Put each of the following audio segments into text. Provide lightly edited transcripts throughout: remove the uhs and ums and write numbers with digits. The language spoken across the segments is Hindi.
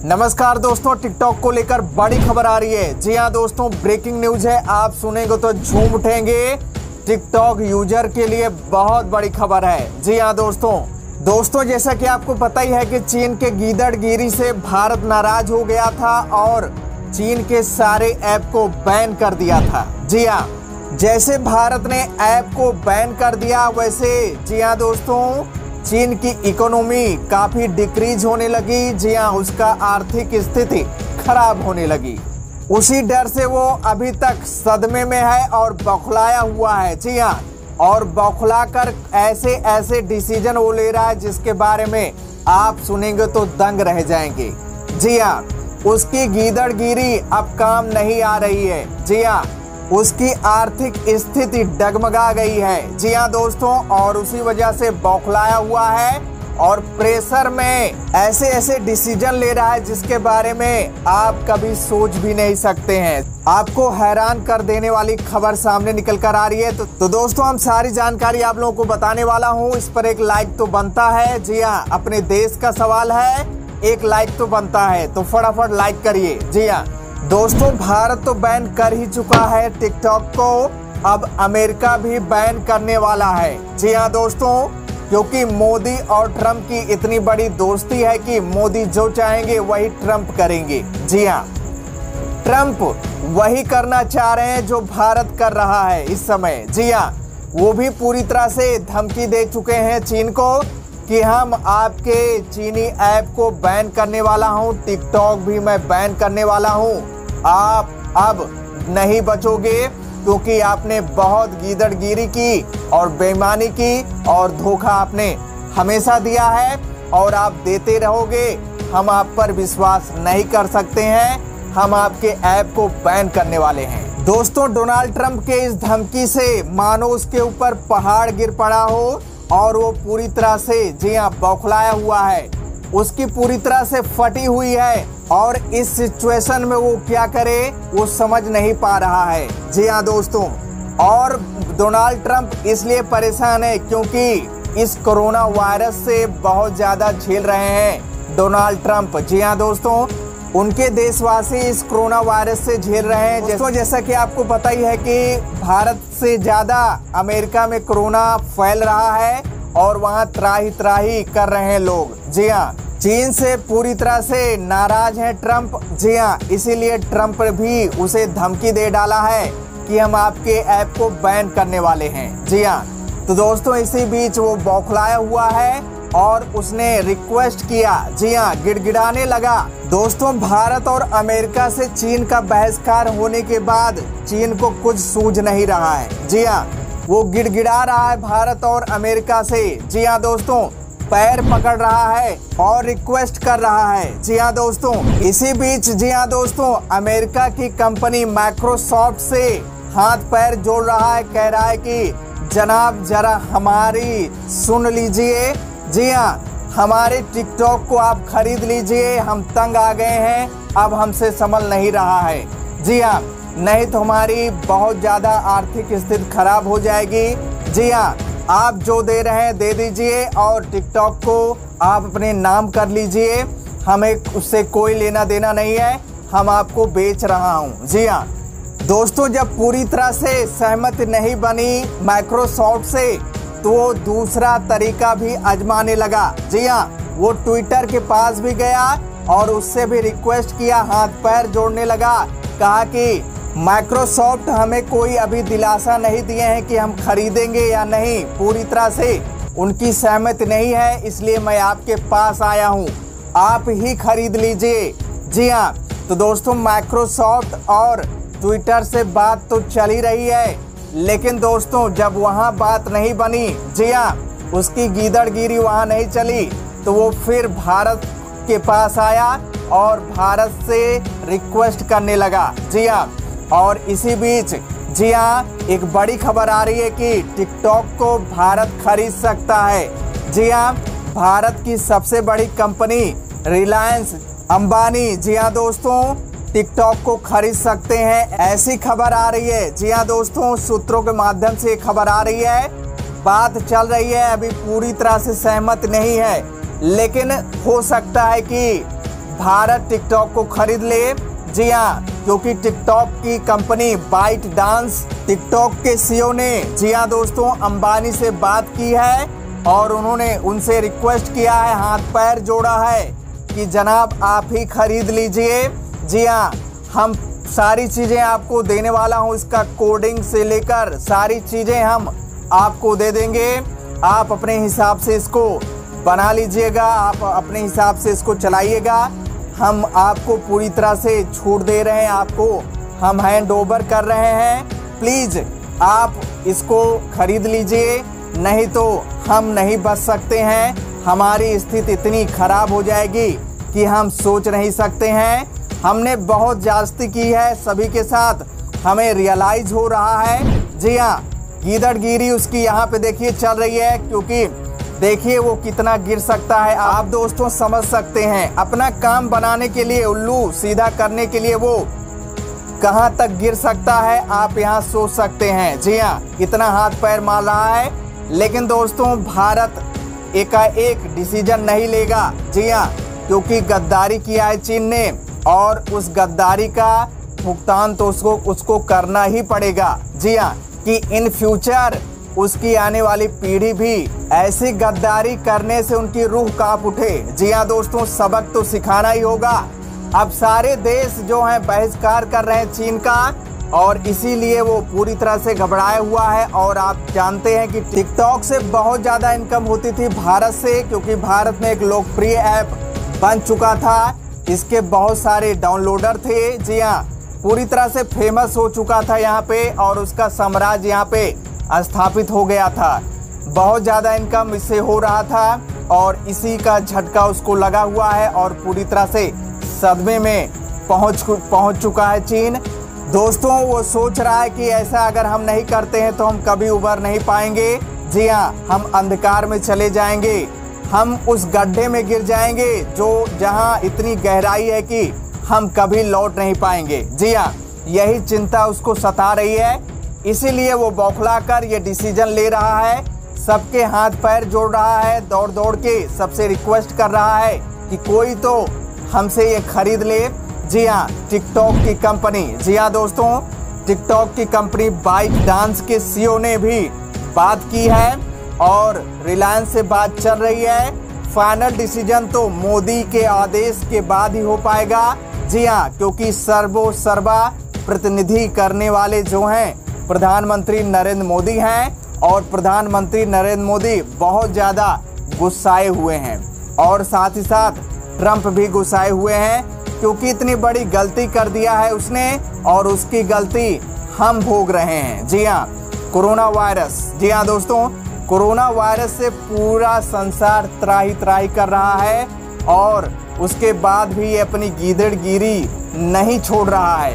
नमस्कार दोस्तों, टिकटॉक को लेकर बड़ी खबर आ रही है। जी हाँ दोस्तों, ब्रेकिंग न्यूज है। आप सुनेंगे तो झूम उठेंगे। टिकटॉक यूजर के लिए बहुत बड़ी खबर है। जी हाँ दोस्तों जैसा कि आपको पता ही है कि चीन के गीदड़गिरी से भारत नाराज हो गया था और चीन के सारे ऐप को बैन कर दिया था। जी हाँ, जैसे भारत ने ऐप को बैन कर दिया वैसे जी हाँ दोस्तों, चीन की इकोनॉमी काफी डिक्रीज होने लगी। जी हाँ, उसका आर्थिक स्थिति खराब होने लगी। उसी डर से वो अभी तक सदमे में है और बौखलाया हुआ है। जी हाँ, और बौखला कर ऐसे ऐसे डिसीजन वो ले रहा है जिसके बारे में आप सुनेंगे तो दंग रह जाएंगे। जी हाँ, उसकी गीदड़गिरी अब काम नहीं आ रही है। जी हाँ, उसकी आर्थिक स्थिति डगमगा गई है। जी हाँ दोस्तों, और उसी वजह से बौखलाया हुआ है और प्रेशर में ऐसे ऐसे डिसीजन ले रहा है जिसके बारे में आप कभी सोच भी नहीं सकते हैं। आपको हैरान कर देने वाली खबर सामने निकल कर आ रही है। तो दोस्तों, हम सारी जानकारी आप लोगों को बताने वाला हूँ। इस पर एक लाइक तो बनता है। जी हाँ, अपने देश का सवाल है, एक लाइक तो बनता है, तो फटाफट लाइक करिए। जी हाँ दोस्तों, भारत तो बैन कर ही चुका है टिकटॉक को, अब अमेरिका भी बैन करने वाला है। जी हाँ दोस्तों, क्योंकि मोदी और ट्रम्प की इतनी बड़ी दोस्ती है कि मोदी जो चाहेंगे वही ट्रम्प करेंगे। जी हाँ, ट्रम्प वही करना चाह रहे हैं जो भारत कर रहा है इस समय। जी हाँ, वो भी पूरी तरह से धमकी दे चुके हैं चीन को कि हम आपके चीनी ऐप को बैन करने वाला हूं, टिकटॉक भी मैं बैन करने वाला हूं। आप अब नहीं बचोगे क्योंकि आपने बहुत गीदड़गिरी की और बेईमानी की और धोखा आपने हमेशा दिया है और आप देते रहोगे। हम आप पर विश्वास नहीं कर सकते हैं, हम आपके ऐप को बैन करने वाले हैं। दोस्तों, डोनाल्ड ट्रंप के इस धमकी से मानो उसके ऊपर पहाड़ गिर पड़ा हो और वो पूरी तरह से जी हाँ बौखलाया हुआ है, उसकी पूरी तरह से फटी हुई है और इस सिचुएशन में वो क्या करे वो समझ नहीं पा रहा है। जी हाँ दोस्तों, और डोनाल्ड ट्रंप इसलिए परेशान है क्योंकि इस कोरोना वायरस से बहुत ज़्यादा झेल रहे हैं डोनाल्ड ट्रंप। जी हाँ दोस्तों, उनके देशवासी इस कोरोना वायरस से झेल रहे हैं। दोस्तों, जैसा कि आपको पता ही है कि भारत से ज़्यादा अमेरिका में कोरोना फैल रहा है और वहाँ त्राही त्राही कर रहे हैं लोग। जी हाँ, चीन से पूरी तरह से नाराज हैं ट्रंप। जी हाँ, इसीलिए ट्रंप भी उसे धमकी दे डाला है कि हम आपके ऐप को बैन करने वाले हैं। जी हाँ, तो दोस्तों इसी बीच वो बौखलाया हुआ है और उसने रिक्वेस्ट किया। जी हाँ, गिड़गिड़ाने लगा। दोस्तों, भारत और अमेरिका से चीन का बहिष्कार होने के बाद चीन को कुछ सूझ नहीं रहा है। जी हाँ, वो गिड़गिड़ा रहा है भारत और अमेरिका से। जी हाँ दोस्तों, पैर पकड़ रहा है और रिक्वेस्ट कर रहा है। जी हाँ दोस्तों, इसी बीच जी हाँ दोस्तों, अमेरिका की कंपनी माइक्रोसॉफ्ट से हाथ पैर जोड़ रहा है, कह रहा है कि जनाब जरा हमारी सुन लीजिए। जी हाँ, हमारे टिकटॉक को आप खरीद लीजिए, हम तंग आ गए हैं, अब हमसे संभल नहीं रहा है। जी हाँ, नहीं तो हमारी बहुत ज़्यादा आर्थिक स्थिति खराब हो जाएगी। जी हाँ, आप जो दे रहे हैं दे दीजिए और टिकटॉक को आप अपने नाम कर लीजिए, हमें उससे कोई लेना देना नहीं है, हम आपको बेच रहा हूँ। जी हाँ दोस्तों, जब पूरी तरह से सहमति नहीं बनी माइक्रोसॉफ्ट से तो वो दूसरा तरीका भी आजमाने लगा। जी हाँ, वो ट्विटर के पास भी गया और उससे भी रिक्वेस्ट किया, हाथ पैर जोड़ने लगा, कहा कि माइक्रोसॉफ्ट हमें कोई अभी दिलासा नहीं दिए हैं कि हम खरीदेंगे या नहीं, पूरी तरह से उनकी सहमति नहीं है, इसलिए मैं आपके पास आया हूँ, आप ही खरीद लीजिए। जी हाँ, तो दोस्तों माइक्रोसॉफ्ट और ट्विटर से बात तो चल ही रही है, लेकिन दोस्तों जब वहाँ बात नहीं बनी, जी हाँ, उसकी गीदड़गिरी वहाँ नहीं चली, तो वो फिर भारत के पास आया और भारत से रिक्वेस्ट करने लगा। जी हाँ, और इसी बीच जी हाँ, एक बड़ी खबर आ रही है कि टिकटॉक को भारत खरीद सकता है। जी हाँ, भारत की सबसे बड़ी कंपनी रिलायंस अंबानी जी हाँ दोस्तों टिकटॉक को खरीद सकते हैं, ऐसी खबर आ रही है। जी हाँ दोस्तों, सूत्रों के माध्यम से खबर आ रही है, बात चल रही है, अभी पूरी तरह से सहमत नहीं है, लेकिन हो सकता है कि भारत टिकटॉक को खरीद ले। जी हाँ, क्योंकि टिकटॉक की कंपनी बाइट डांस, टिकटॉक के सीईओ ने जी हाँ दोस्तों अंबानी से बात की है और उन्होंने उनसे रिक्वेस्ट किया है, हाथ पैर जोड़ा है कि जनाब आप ही खरीद लीजिए। जी हाँ, हम सारी चीज़ें आपको देने वाला हूँ, इसका कोडिंग से लेकर सारी चीज़ें हम आपको दे देंगे। आप अपने हिसाब से इसको बना लीजिएगा, आप अपने हिसाब से इसको चलाइएगा। हम आपको पूरी तरह से छूट दे रहे हैं, आपको हम हैंड ओवर कर रहे हैं। प्लीज़ आप इसको खरीद लीजिए, नहीं तो हम नहीं बच सकते हैं। हमारी स्थिति इतनी खराब हो जाएगी कि हम सोच नहीं सकते हैं। हमने बहुत ज्यादती की है सभी के साथ, हमें रियलाइज हो रहा है। जी हाँ, गीदड़गिरी उसकी यहाँ पे देखिए चल रही है, क्योंकि देखिए वो कितना गिर सकता है। आप दोस्तों समझ सकते हैं, अपना काम बनाने के लिए, उल्लू सीधा करने के लिए वो कहाँ तक गिर सकता है, आप यहाँ सोच सकते हैं। जी हाँ, इतना हाथ पैर मार रहा है, लेकिन दोस्तों भारत एकाएक डिसीजन नहीं लेगा। जी हाँ, क्योंकि गद्दारी किया है चीन ने और उस गद्दारी का भुगतान तो उसको करना ही पड़ेगा। जी हाँ, कि इन फ्यूचर उसकी आने वाली पीढ़ी भी ऐसी गद्दारी करने से उनकी रूह कांप उठे। जी हाँ दोस्तों, सबक तो सिखाना ही होगा। अब सारे देश जो हैं बहिष्कार कर रहे हैं चीन का, और इसीलिए वो पूरी तरह से घबराया हुआ है। और आप जानते हैं कि टिकटॉक से बहुत ज़्यादा इनकम होती थी भारत से, क्योंकि भारत में एक लोकप्रिय ऐप बन चुका था, इसके बहुत सारे डाउनलोडर थे। जी हाँ, पूरी तरह से फेमस हो चुका था यहाँ पे, और उसका साम्राज्य यहाँ पे स्थापित हो गया था। बहुत ज़्यादा इनकम इससे हो रहा था और इसी का झटका उसको लगा हुआ है और पूरी तरह से सदमे में पहुँच चुका है चीन। दोस्तों वो सोच रहा है कि ऐसा अगर हम नहीं करते हैं तो हम कभी उबर नहीं पाएंगे। जी हाँ, हम अंधकार में चले जाएंगे, हम उस गड्ढे में गिर जाएंगे जो जहाँ इतनी गहराई है कि हम कभी लौट नहीं पाएंगे। जी हाँ, यही चिंता उसको सता रही है, इसीलिए वो बौखलाकर ये डिसीजन ले रहा है, सबके हाथ पैर जोड़ रहा है, दौड़ दौड़ के सबसे रिक्वेस्ट कर रहा है कि कोई तो हमसे ये खरीद ले। जी हाँ, टिकटॉक की कंपनी, जी हाँ दोस्तों, टिकटॉक की कंपनी बाइट डांस के सीईओ ने भी बात की है और रिलायंस से बात चल रही है। फाइनल डिसीजन तो मोदी के आदेश के बाद ही हो पाएगा। जी हाँ, क्योंकि सर्वा प्रतिनिधि करने वाले जो हैं प्रधानमंत्री नरेंद्र मोदी हैं, और प्रधानमंत्री नरेंद्र मोदी बहुत ज़्यादा गुस्साए हुए हैं और साथ ही साथ ट्रंप भी गुस्साए हुए हैं, क्योंकि इतनी बड़ी गलती कर दिया है उसने और उसकी गलती हम भोग रहे हैं। जी हाँ, कोरोना वायरस, जी हाँ दोस्तों, कोरोना वायरस से पूरा संसार त्राही कर रहा है और उसके बाद भी ये अपनी गीदड़गिरी नहीं छोड़ रहा है।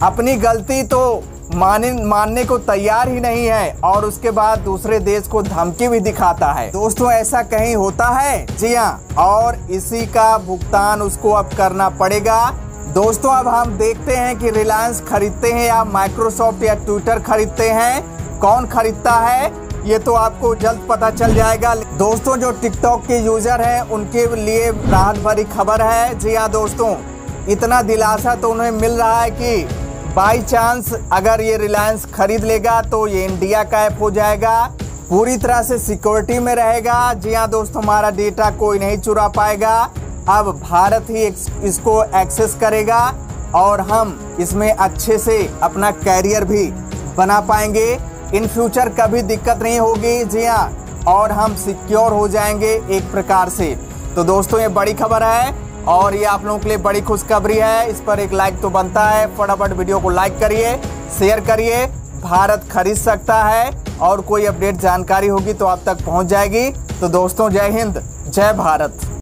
अपनी गलती तो मानने को तैयार ही नहीं है और उसके बाद दूसरे देश को धमकी भी दिखाता है। दोस्तों ऐसा कहीं होता है? जी हाँ, और इसी का भुगतान उसको अब करना पड़ेगा। दोस्तों अब हम देखते हैं कि रिलायंस खरीदते हैं या माइक्रोसॉफ्ट या ट्विटर खरीदते हैं, कौन खरीदता है ये तो आपको जल्द पता चल जाएगा। दोस्तों जो टिकटॉक के यूजर हैं उनके लिए राहत भरी खबर है। जी हाँ दोस्तों, इतना दिलासा तो उन्हें मिल रहा है कि बाई चांस अगर ये रिलायंस खरीद लेगा तो ये इंडिया का ऐप हो जाएगा, पूरी तरह से सिक्योरिटी में रहेगा। जी हाँ दोस्तों, हमारा डेटा कोई नहीं चुरा पाएगा, अब भारत ही इसको एक्सेस करेगा और हम इसमें अच्छे से अपना कैरियर भी बना पाएंगे। इन फ्यूचर कभी दिक्कत नहीं होगी। जी हाँ, और हम सिक्योर हो जाएंगे एक प्रकार से। तो दोस्तों ये बड़ी खबर है और ये आप लोगों के लिए बड़ी खुशखबरी है, इस पर एक लाइक तो बनता है। फटाफट वीडियो को लाइक करिए, शेयर करिए। भारत खरीद सकता है और कोई अपडेट जानकारी होगी तो आप तक पहुंच जाएगी। तो दोस्तों जय हिंद, जय भारत।